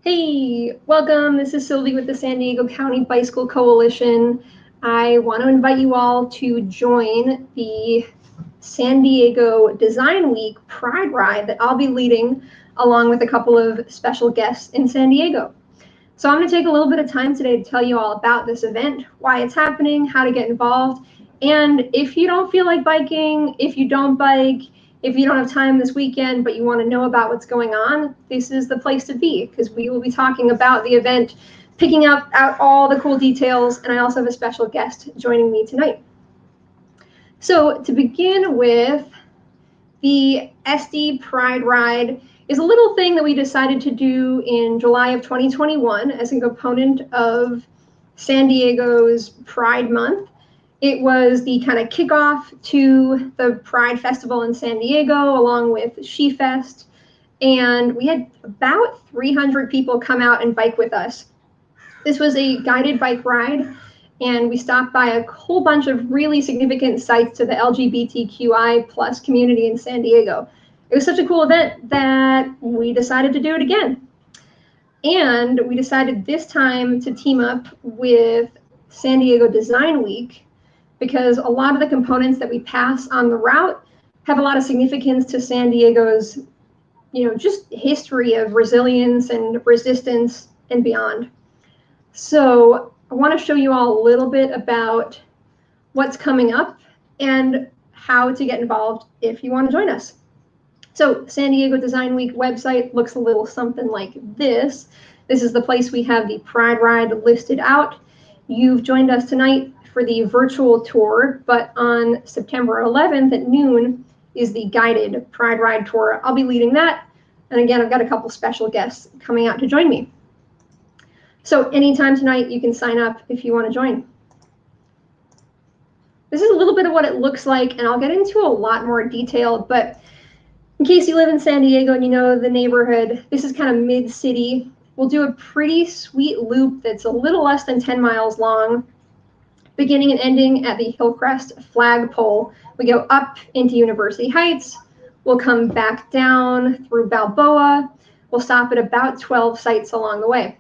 Hey, welcome. This is Sylvie with the San Diego County Bicycle Coalition. I want to invite you all to join the San Diego Design Week Pride Ride that I'll be leading along with a couple of special guests in San Diego. So I'm going to take a little bit of time today to tell you all about this event, why it's happening, how to get involved, and if you don't feel like biking, if you don't bike, if you don't have time this weekend, but you want to know about what's going on, this is the place to be, because we will be talking about the event, picking out all the cool details, and I also have a special guest joining me tonight. So to begin with, the SD Pride Ride is a little thing that we decided to do in July of 2021 as a component of San Diego's Pride Month. It was the kind of kickoff to the Pride Festival in San Diego, along with SheFest, and we had about 300 people come out and bike with us. This was a guided bike ride, and we stopped by a whole bunch of really significant sites to the LGBTQI plus community in San Diego. It was such a cool event that we decided to do it again. And we decided this time to team up with San Diego Design Week, because a lot of the components that we pass on the route have a lot of significance to San Diego's, just history of resilience and resistance and beyond. So I want to show you all a little bit about what's coming up and how to get involved if you want to join us. So San Diego Design Week website looks a little something like this. This is the place we have the Pride Ride listed out. You've joined us tonight for the virtual tour, but on September 11th at noon is the guided Pride Ride tour. I'll be leading that. And again, I've got a couple special guests coming out to join me. So anytime tonight, you can sign up if you want to join. This is a little bit of what it looks like, and I'll get into a lot more detail, but in case you live in San Diego and you know the neighborhood, this is kind of mid-city. We'll do a pretty sweet loop that's a little less than 10 miles long, beginning and ending at the Hillcrest flagpole. We go up into University Heights. We'll come back down through Balboa. We'll stop at about 12 sites along the way.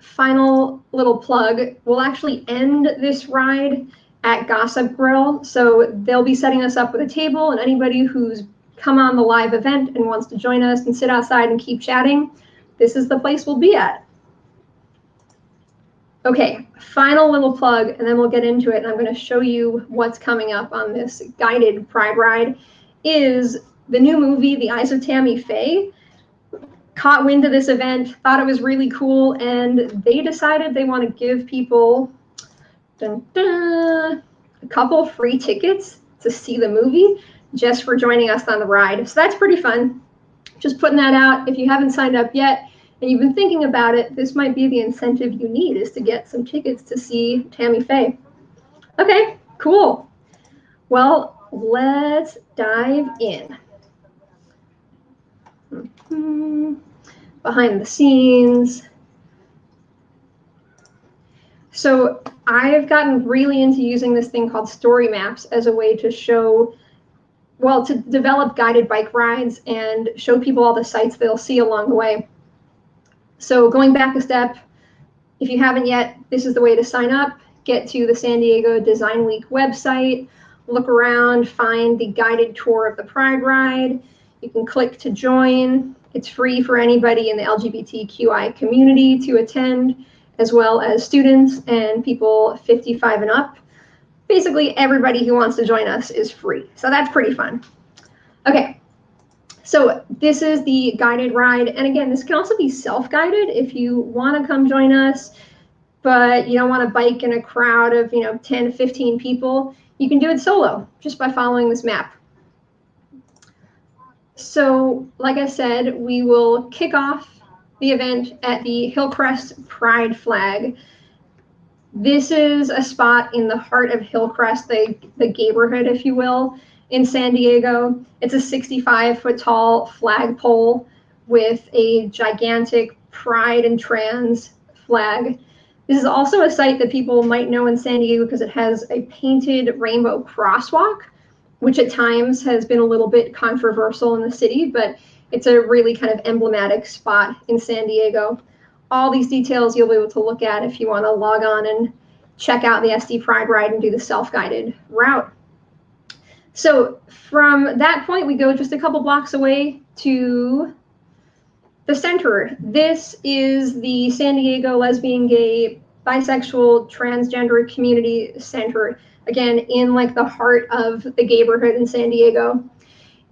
Final little plug, we'll actually end this ride at Gossip Grill. So they'll be setting us up with a table, and anybody who's come on the live event and wants to join us and sit outside and keep chatting, this is the place we'll be at. Okay, final little plug, and then we'll get into it, and I'm going to show you what's coming up on this guided Pride Ride, is the new movie, The Eyes of Tammy Faye. Caught wind of this event, thought it was really cool, and they decided they want to give people a couple free tickets to see the movie just for joining us on the ride. So that's pretty fun. Just putting that out. If you haven't signed up yet and you've been thinking about it, this might be the incentive you need, is to get some tickets to see Tammy Faye. Okay, cool. Well, let's dive in. Behind the scenes. So I've gotten really into using this thing called story maps as a way to show, well, to develop guided bike rides and show people all the sites they'll see along the way. So going back a step, if you haven't yet, this is the way to sign up. Get to the San Diego Design Week website, look around, find the guided tour of the Pride Ride. You can click to join. It's free for anybody in the LGBTQI community to attend, as well as students and people 55 and up. Basically, everybody who wants to join us is free. So that's pretty fun. Okay, so this is the guided ride. And again, this can also be self-guided if you want to come join us, but you don't want to bike in a crowd of 10 to 15 people. You can do it solo just by following this map. So like I said, we will kick off the event at the Hillcrest Pride Flag. This is a spot in the heart of Hillcrest, the neighborhood, if you will, in San Diego. It's a 65-foot tall flagpole with a gigantic pride and trans flag. This is also a site that people might know in San Diego because it has a painted rainbow crosswalk, which at times has been a little bit controversial in the city, but It's a really kind of emblematic spot in San Diego. All these details you'll be able to look at if you want to log on and check out the SD Pride Ride and do the self-guided route. So from that point, we go just a couple blocks away to the center. This is the San Diego Lesbian, Gay, Bisexual, Transgender Community Center, again, in like the heart of the gayborhood in San Diego.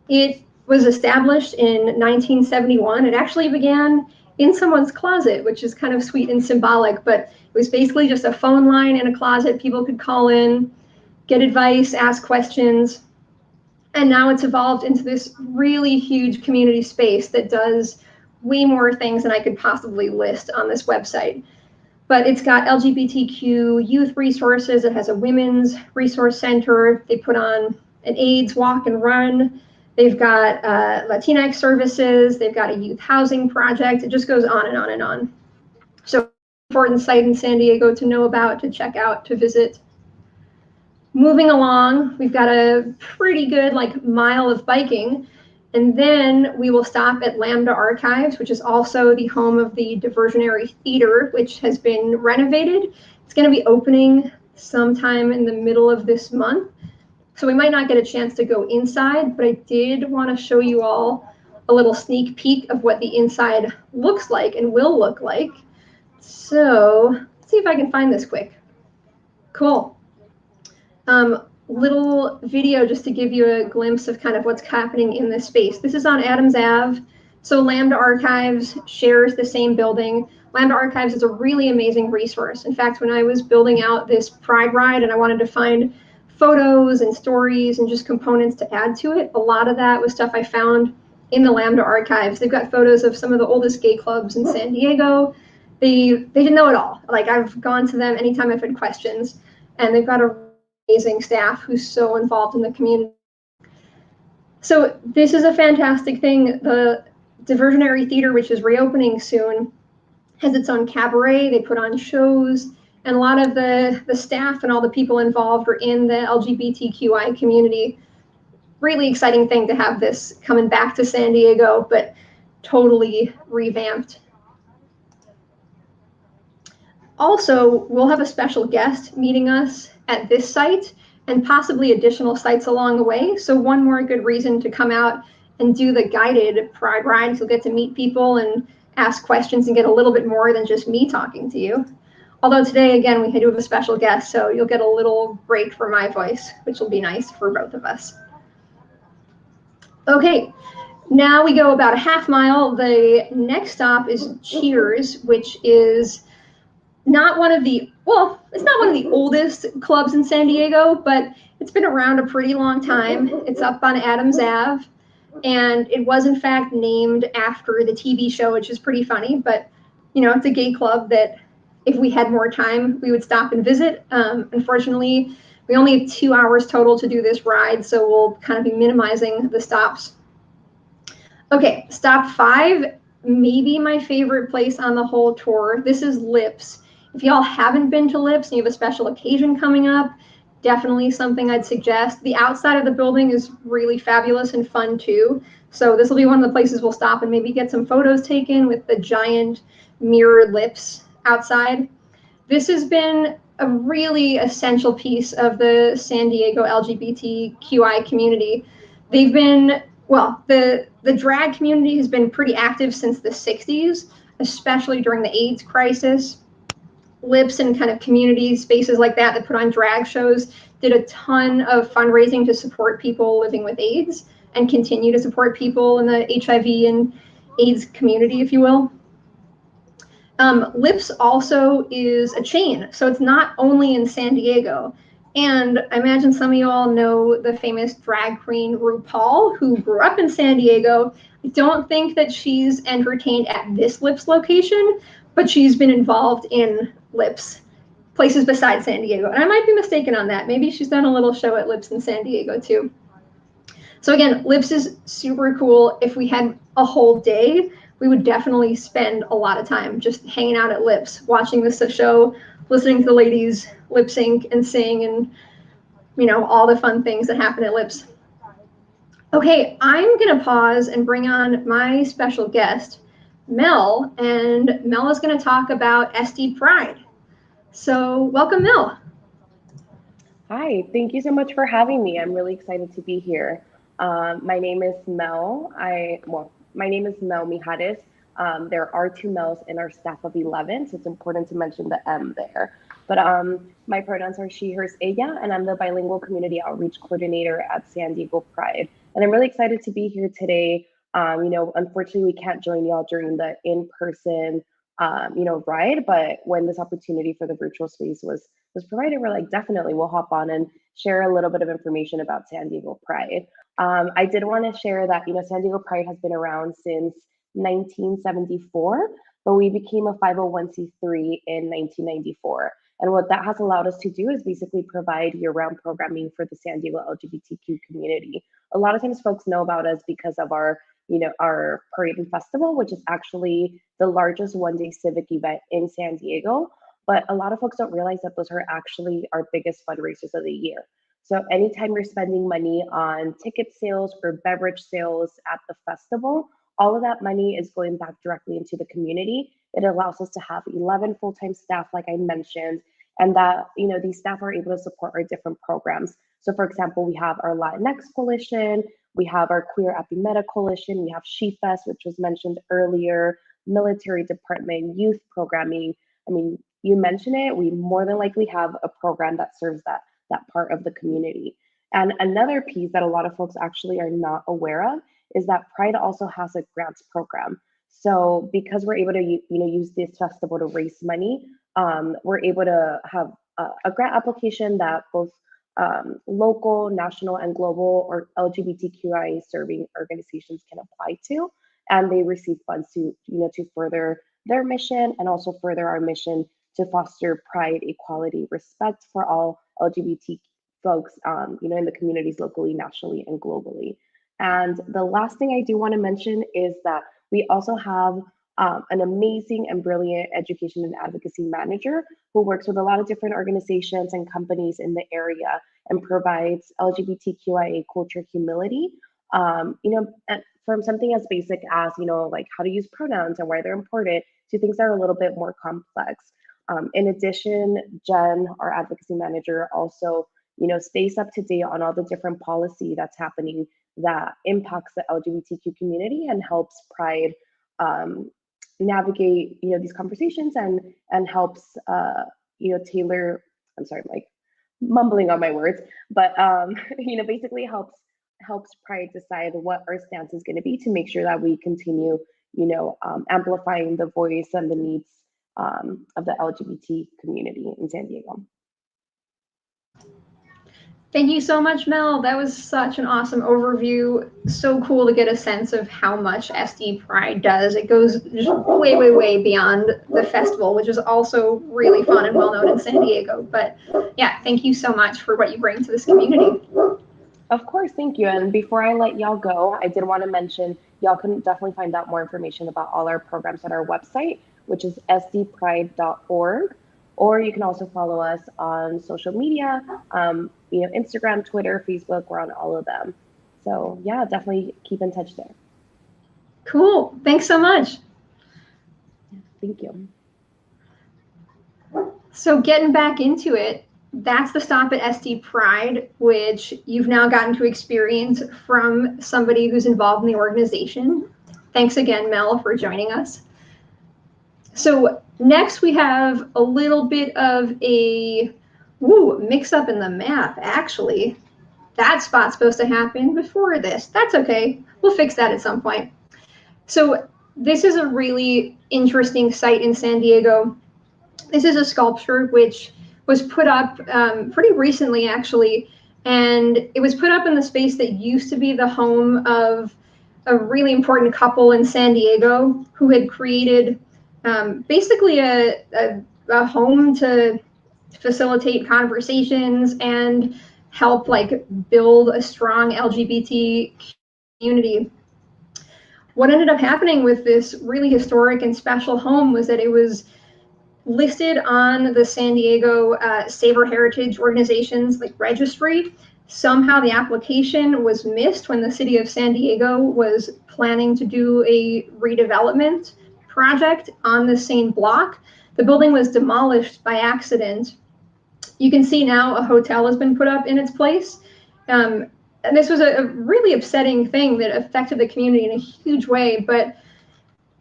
It was established in 1971. It actually began in someone's closet, which is kind of sweet and symbolic, but it was basically just a phone line in a closet. People could call in, get advice, ask questions. And now it's evolved into this really huge community space that does way more things than I could possibly list on this website. But it's got LGBTQ youth resources. It has a women's resource center. They put on an AIDS walk and run. They've got Latinx services. They've got a youth housing project. It just goes on and on and on. So important site in San Diego to know about, to check out, to visit. Moving along, we've got a pretty good like mile of biking. And then we will stop at Lambda Archives, which is also the home of the Diversionary Theater, which has been renovated. It's going to be opening sometime in the middle of this month. So we might not get a chance to go inside, but I did want to show you all a little sneak peek of what the inside looks like and will look like. So let's see if I can find this quick. Cool. Little video just to give you a glimpse of kind of what's happening in this space. This is on Adams Ave. So Lambda Archives shares the same building. Lambda Archives is a really amazing resource. In fact, when I was building out this Pride Ride and I wanted to find photos and stories and just components to add to it, a lot of that was stuff I found in the Lambda Archives. They've got photos of some of the oldest gay clubs in San Diego. They didn't know it all. Like, I've gone to them anytime I've had questions, and they've got a amazing staff who's so involved in the community. So this is a fantastic thing. The Diversionary Theater, which is reopening soon, has its own cabaret. They put on shows, and a lot of the staff and all the people involved are in the LGBTQI community. Really exciting thing to have this coming back to San Diego, but totally revamped. Also, we'll have a special guest meeting us at this site and possibly additional sites along the way. So one more good reason to come out and do the guided Pride Ride. You'll get to meet people and ask questions and get a little bit more than just me talking to you. Although today, again, we do have a special guest, so you'll get a little break for my voice, which will be nice for both of us. Okay, now we go about a half mile. The next stop is Cheers, which is not one of the, well, it's not one of the oldest clubs in San Diego, but it's been around a pretty long time. It's up on Adams Ave, and it was in fact named after the TV show, which is pretty funny, but you know, it's a gay club that if we had more time, we would stop and visit. Unfortunately, we only have 2 hours total to do this ride, so we'll kind of be minimizing the stops. Okay, stop 5, maybe my favorite place on the whole tour. This is Lips. If y'all haven't been to Lips and you have a special occasion coming up, definitely something I'd suggest. The outside of the building is really fabulous and fun too. So this will be one of the places we'll stop and maybe get some photos taken with the giant mirrored lips outside. This has been a really essential piece of the San Diego LGBTQI community. They've been, well, the drag community has been pretty active since the 60s, especially during the AIDS crisis. Lips and kind of community spaces like that put on drag shows did a ton of fundraising to support people living with AIDS and continue to support people in the HIV and AIDS community, if you will. Lips also is a chain, so it's not only in San Diego. And I imagine some of you all know the famous drag queen RuPaul, who grew up in San Diego. I don't think that she's entertained at this Lips location, but she's been involved in Lips places besides San Diego. And I might be mistaken on that. Maybe she's done a little show at Lips in San Diego too. So again, Lips is super cool. If we had a whole day, we would definitely spend a lot of time just hanging out at Lips, watching this show, listening to the ladies lip sync and sing and, you know, all the fun things that happen at Lips. Okay, I'm gonna pause and bring on my special guest, Mel, and Mel is gonna talk about SD Pride. So welcome, Mel. Hi, thank you so much for having me. I'm really excited to be here. My name is Mel. My name is Mel Mijares. There are two Mels in our staff of 11, so it's important to mention the M there. But my pronouns are she, hers, ella, and I'm the bilingual community outreach coordinator at San Diego Pride. And I'm really excited to be here today. Unfortunately, we can't join y'all during the in-person, ride, but when this opportunity for the virtual space was provided, we're like, definitely we'll hop on and share a little bit of information about San Diego Pride. I did want to share that, San Diego Pride has been around since 1974, but we became a 501c3 in 1994. And what that has allowed us to do is basically provide year-round programming for the San Diego LGBTQ community. A lot of times folks know about us because of our parade and festival, which is actually the largest one-day civic event in San Diego. But a lot of folks don't realize that those are actually our biggest fundraisers of the year. So anytime you're spending money on ticket sales or beverage sales at the festival, all of that money is going back directly into the community. It allows us to have 11 full-time staff, like I mentioned, and that, these staff are able to support our different programs. So for example, we have our Latinx Coalition, we have our Queer Meta Coalition, we have She Fest, which was mentioned earlier, military department, youth programming. I mean, you mention it, we more than likely have a program that serves that part of the community. And another piece that a lot of folks actually are not aware of is that Pride also has a grants program. So because we're able to use this festival to raise money, we're able to have a grant application that both local, national, and global or LGBTQI serving organizations can apply to, and they receive funds to further their mission and also further our mission to foster pride, equality, respect for all LGBT folks, in the communities locally, nationally, and globally. And the last thing I do want to mention is that we also have an amazing and brilliant education and advocacy manager who works with a lot of different organizations and companies in the area and provides LGBTQIA culture humility, from something as basic as, like how to use pronouns and why they're important to things that are a little bit more complex. In addition, Jen, our advocacy manager, also, stays up to date on all the different policy that's happening that impacts the LGBTQ community and helps Pride navigate, these conversations and helps, tailor. I'm sorry, I'm like mumbling on my words, but basically helps Pride decide what our stance is going to be to make sure that we continue, amplifying the voice and the needs of the LGBT community in San Diego. Thank you so much, Mel. That was such an awesome overview. So cool to get a sense of how much SD Pride does. It goes just way, way, way beyond the festival, which is also really fun and well known in San Diego. But yeah, thank you so much for what you bring to this community. Of course, thank you. And before I let y'all go, I did want to mention y'all can definitely find out more information about all our programs at our website, which is sdpride.org. Or you can also follow us on social media, Instagram, Twitter, Facebook. We're on all of them. So yeah, definitely keep in touch there. Cool. Thanks so much. Thank you. So getting back into it, that's the stop at SD Pride, which you've now gotten to experience from somebody who's involved in the organization. Thanks again, Mel, for joining us. So next we have a little bit of a mix up in the map, actually. That spot's supposed to happen before this. That's okay. We'll fix that at some point. So this is a really interesting site in San Diego. This is a sculpture which was put up pretty recently, actually, and it was put up in the space that used to be the home of a really important couple in San Diego who had created basically a home to facilitate conversations and help build a strong LGBT community. What ended up happening with this really historic and special home was that it was listed on the San Diego Savor Heritage Organization's registry Somehow the application was missed when the city of San Diego was planning to do a redevelopment project on the same block. The building was demolished by accident. You can see now a hotel has been put up in its place. And this was a really upsetting thing that affected the community in a huge way, but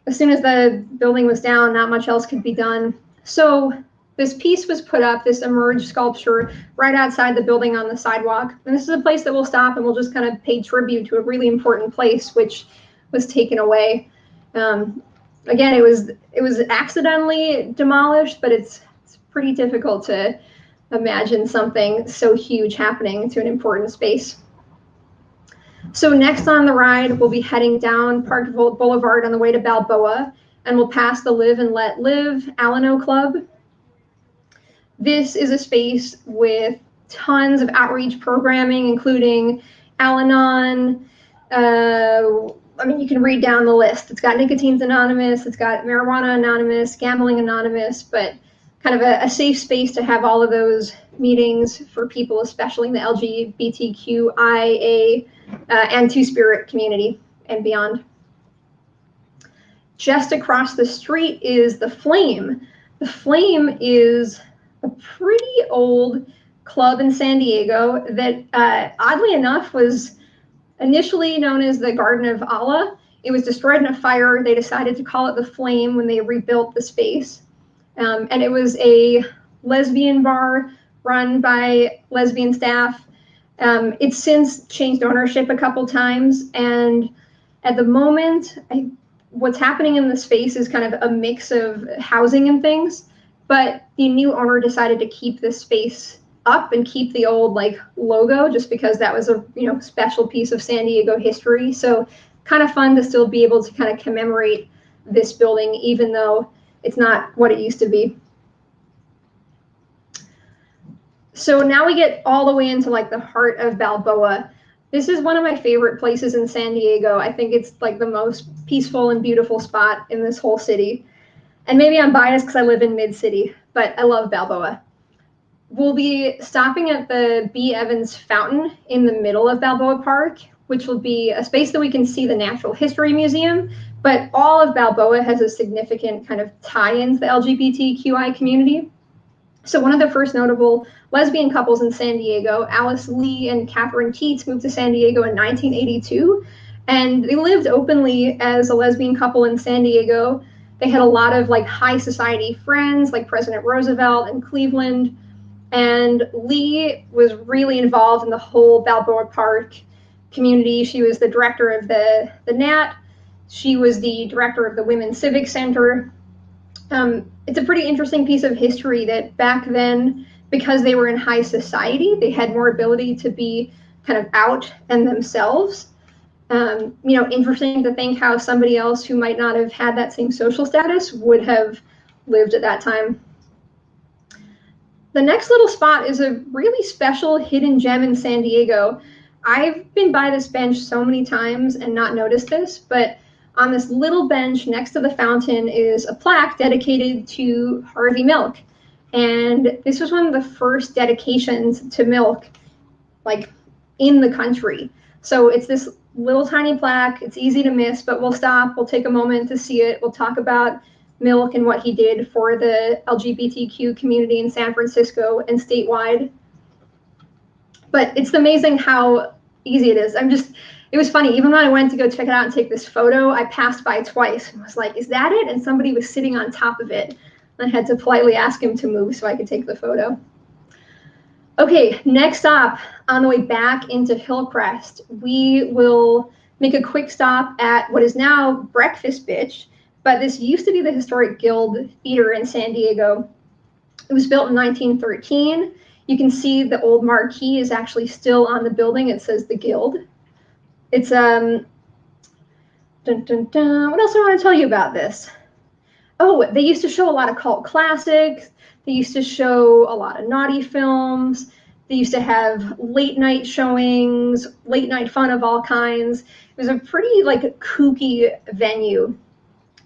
as soon as the building was down, not much else could be done. So this piece was put up, this emerged sculpture, right outside the building on the sidewalk. And this is a place that we'll stop and we'll just kind of pay tribute to a really important place, which was taken away. Again, it was accidentally demolished, but it's pretty difficult to imagine something so huge happening to an important space. So next on the ride, we'll be heading down Park Boulevard on the way to Balboa, and we'll pass the Live and Let Live Alano Club. This is a space with tons of outreach programming, including Al-Anon. I mean, you can read down the list. It's got Nicotine's Anonymous, it's got Marijuana Anonymous, Gambling Anonymous, but kind of a safe space to have all of those meetings for people, especially in the LGBTQIA and Two-Spirit community and beyond. Just across the street is the Flame. The Flame is a pretty old club in San Diego that, oddly enough, was initially known as the Garden of Allah. It was destroyed in a fire. They decided to call it the Flame when they rebuilt the space. And it was a lesbian bar run by lesbian staff. It's since changed ownership a couple times, and at the moment, what's happening in the space is kind of a mix of housing and things, but the new owner decided to keep this space up and keep the old like logo, just because that was a special piece of San Diego history. So kind of fun to still be able to kind of commemorate this building, even though it's not what it used to be. So now we get all the way into like the heart of Balboa. This is one of my favorite places in San Diego. I think it's like the most peaceful and beautiful spot in this whole city. And maybe I'm biased because I live in Mid-City, but I love Balboa. We'll be stopping at the B. Evans Fountain in the middle of Balboa Park, which will be a space that we can see the Natural History Museum, but all of Balboa has a significant kind of tie-in to the LGBTQI community. So one of the first notable lesbian couples in San Diego, Alice Lee and Catherine Keats, moved to San Diego in 1982, and they lived openly as a lesbian couple in San Diego. They had a lot of like high society friends like President Roosevelt and Cleveland, and Lee was really involved in the whole Balboa Park community. She was the director of the NAT. She was the director of the Women's Civic Center. It's a pretty interesting piece of history that back then, because they were in high society, they had more ability to be kind of out and themselves. Interesting to think how somebody else who might not have had that same social status would have lived at that time. The next little spot is a really special hidden gem in San Diego. I've been by this bench so many times and not noticed this, but on this little bench next to the fountain is a plaque dedicated to Harvey Milk. And this was one of the first dedications to milk, like in the country. So it's this little tiny plaque. It's easy to miss, but we'll stop. We'll take a moment to see it. We'll talk about Milk and what he did for the LGBTQ community in San Francisco and statewide. But it's amazing how easy it is. It was funny, even when I went to go check it out and take this photo, I passed by twice and was like, is that it? And somebody was sitting on top of it. I had to politely ask him to move so I could take the photo. Okay, next stop, on the way back into Hillcrest, we will make a quick stop at what is now Breakfast Bitch, but this used to be the Historic Guild Theater in San Diego. It was built in 1913. You can see the old marquee is actually still on the building. It says the Guild. It's, what else do I want to tell you about this? Oh, they used to show a lot of cult classics. They used to show a lot of naughty films. They used to have late night showings, late night fun of all kinds. It was a pretty like kooky venue,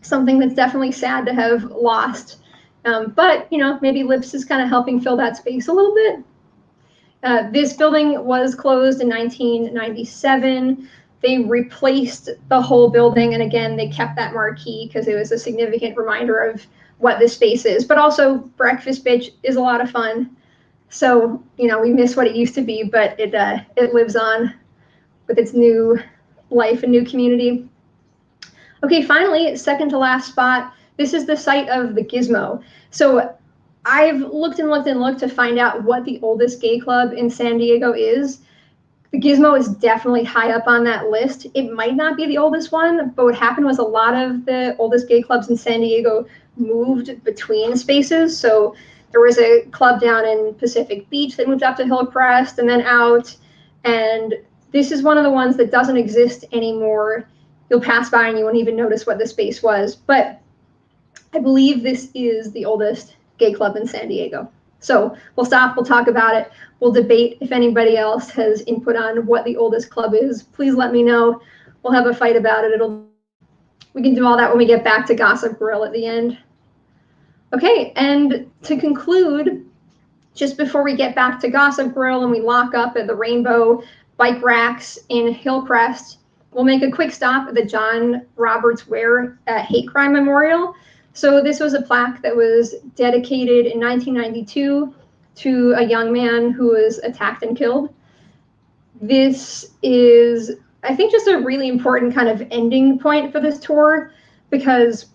something that's definitely sad to have lost. But maybe Lips is kind of helping fill that space a little bit. This building was closed in 1997. They replaced the whole building, and again, they kept that marquee because it was a significant reminder of what this space is. But also, Breakfast Bitch is a lot of fun. So, you know, we miss what it used to be, but it lives on with its new life and new community. Okay, finally, second to last spot. This is the site of the Gizmo. So I've looked and looked and looked to find out what the oldest gay club in San Diego is. The Gizmo is definitely high up on that list. It might not be the oldest one, but what happened was a lot of the oldest gay clubs in San Diego moved between spaces. So there was a club down in Pacific Beach that moved up to Hillcrest and then out. And this is one of the ones that doesn't exist anymore. You'll pass by and you won't even notice what the space was. But I believe this is the oldest gay club in San Diego. So we'll stop, we'll talk about it, we'll debate. If anybody else has input on what the oldest club is, please let me know. We'll have a fight about it. We can do all that when we get back to Gossip Grill at the end. Okay, and to conclude, just before we get back to Gossip Grill and we lock up at the Rainbow Bike Racks in Hillcrest, we'll make a quick stop at the John Roberts Ware Hate Crime Memorial. So this was a plaque that was dedicated in 1992 to a young man who was attacked and killed. This is, I think, just a really important kind of ending point for this tour, because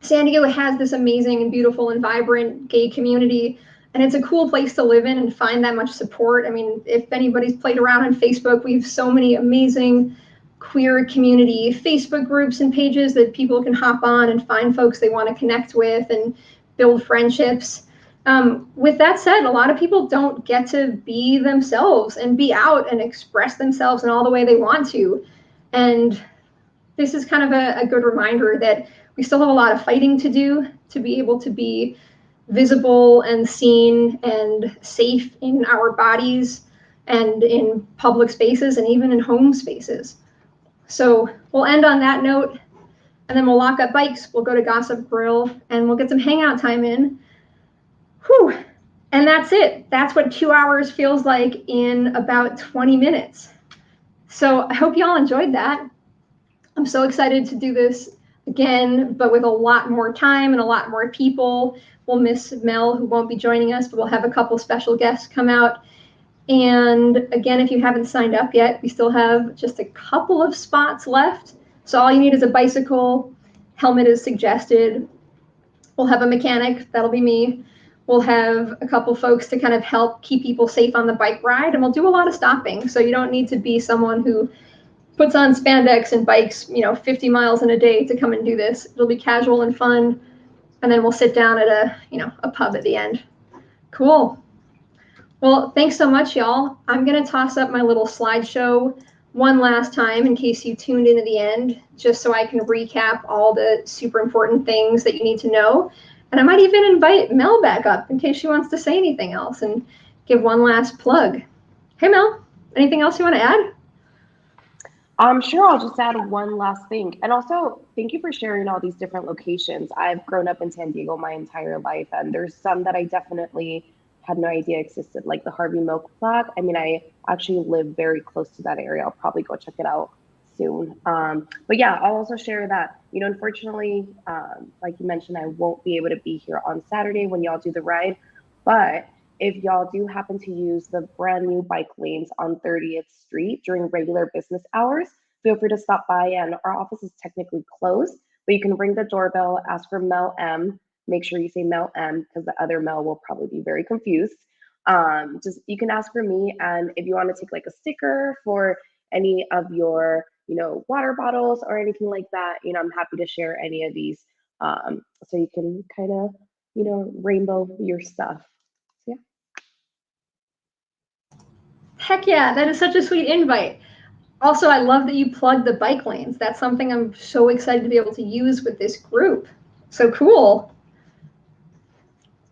San Diego has this amazing and beautiful and vibrant gay community, and it's a cool place to live in and find that much support. I mean, if anybody's played around on Facebook, we have so many amazing queer community Facebook groups and pages that people can hop on and find folks they want to connect with and build friendships. With that said, a lot of people don't get to be themselves and be out and express themselves in all the way they want to. And this is kind of a good reminder that we still have a lot of fighting to do to be able to be visible and seen and safe in our bodies and in public spaces and even in home spaces. So we'll end on that note, and then we'll lock up bikes, we'll go to Gossip Grill, and we'll get some hangout time in. Whew. And that's it. That's what 2 hours feels like in about 20 minutes. So I hope you all enjoyed that. I'm so excited to do this again, but with a lot more time and a lot more people. We'll miss Mel, who won't be joining us, but we'll have a couple special guests come out. And again, if you haven't signed up yet, we still have just a couple of spots left. So all you need is a bicycle, helmet is suggested. We'll have a mechanic, that'll be me. We'll have a couple folks to kind of help keep people safe on the bike ride, and we'll do a lot of stopping. So you don't need to be someone who puts on spandex and bikes, 50 miles in a day to come and do this. It'll be casual and fun. And then we'll sit down at a pub at the end. Cool. Well, thanks so much, y'all. I'm going to toss up my little slideshow one last time in case you tuned in at the end, just so I can recap all the super important things that you need to know. And I might even invite Mel back up in case she wants to say anything else and give one last plug. Hey, Mel, anything else you want to add? Sure, I'll just add one last thing. And also, thank you for sharing all these different locations. I've grown up in San Diego my entire life, and there's some that I definitely had no idea existed, like the Harvey Milk plaque. I mean, I actually live very close to that area. I'll probably go check it out soon. But yeah, I'll also share that, unfortunately, like you mentioned, I won't be able to be here on Saturday when y'all do the ride. But if y'all do happen to use the brand new bike lanes on 30th Street during regular business hours, feel free to stop by, and our office is technically closed, but you can ring the doorbell, ask for Mel M. Make sure you say Mel M, because the other Mel will probably be very confused. You can ask for me, and if you want to take like a sticker for any of your, water bottles or anything like that, I'm happy to share any of these, so you can kind of, rainbow your stuff. So, yeah. Heck yeah, that is such a sweet invite. Also, I love that you plugged the bike lanes. That's something I'm so excited to be able to use with this group. So cool.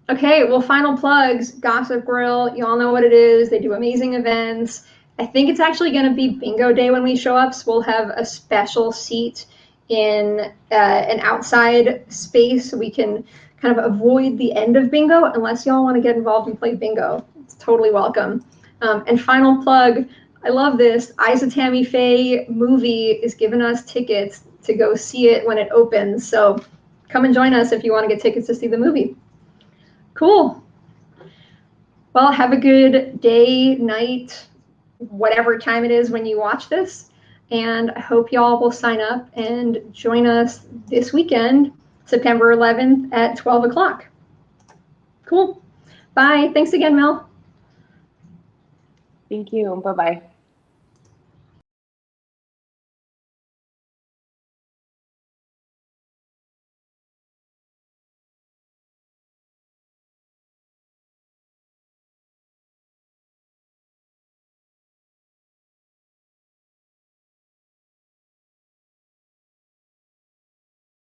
Okay, well, final plugs, Gossip Grill, you all know what it is. They do amazing events. I think it's actually going to be bingo day when we show up, so we'll have a special seat in an outside space so we can kind of avoid the end of bingo unless y'all want to get involved and play bingo. It's totally welcome. And final plug, I love this. Eyes of Tammy Faye movie is giving us tickets to go see it when it opens. So come and join us if you want to get tickets to see the movie. Cool. Well, have a good day, night, whatever time it is when you watch this. And I hope y'all will sign up and join us this weekend, September 11th at 12 o'clock. Cool. Bye. Thanks again, Mel. Thank you. Bye-bye.